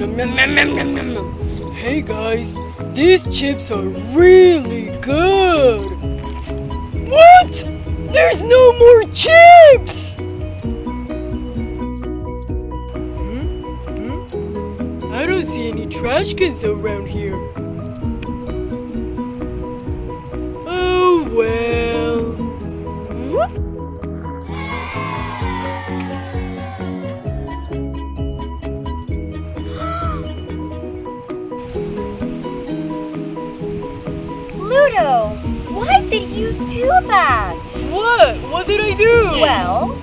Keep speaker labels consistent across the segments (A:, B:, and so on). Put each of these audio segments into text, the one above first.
A: Hey guys, these chips are really good. What? There's no more chips! I don't see any trash cans around here. Oh well.
B: Ludo, why did you do that?
A: What? What did I do?
B: Well,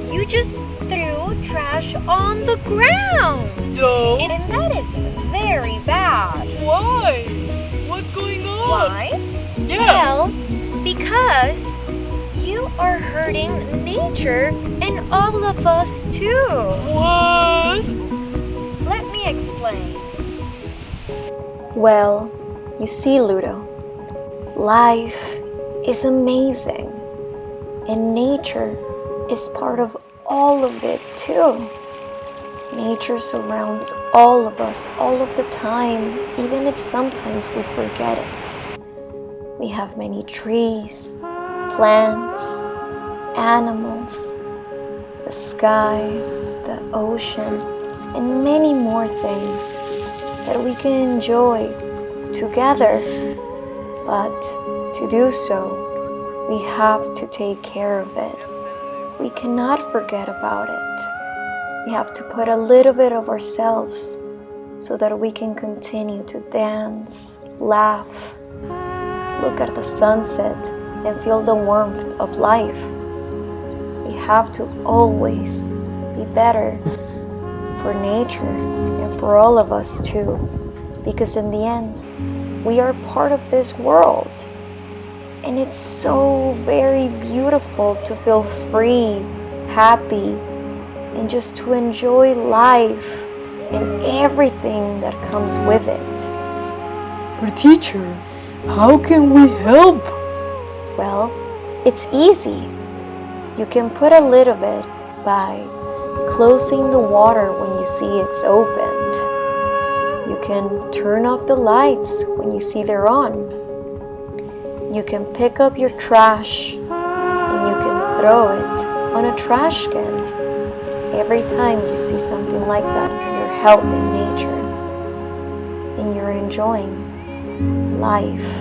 B: you just threw trash on the ground.
A: So?
B: And that is very bad.
A: Why? What's going on?
B: Why?
A: Yeah.
B: Well, because you are hurting nature and all of us too.
A: What?
B: Let me explain.
C: Well, you see, Ludo, life is amazing, and nature is part of all of it too. Nature surrounds all of us all of the time, even if sometimes we forget it. We have many trees, plants, animals, the sky, the ocean, and many more things that we can enjoy together. But to do so, we have to take care of it. We cannot forget about it. We have to put a little bit of ourselves so that we can continue to dance, laugh, look at the sunset, and feel the warmth of life. We have to always be better for nature and for all of us too, because in the end, we are part of this world. And it's so very beautiful to feel free, happy, and just to enjoy life and everything that comes with it.
A: But teacher, how can we help?
C: Well, it's easy. You can put a little bit by closing the water when you see it's opened. You can turn off the lights when you see they're on. You can pick up your trash and you can throw it on a trash can. Every time you see something like that, you're helping nature and you're enjoying life.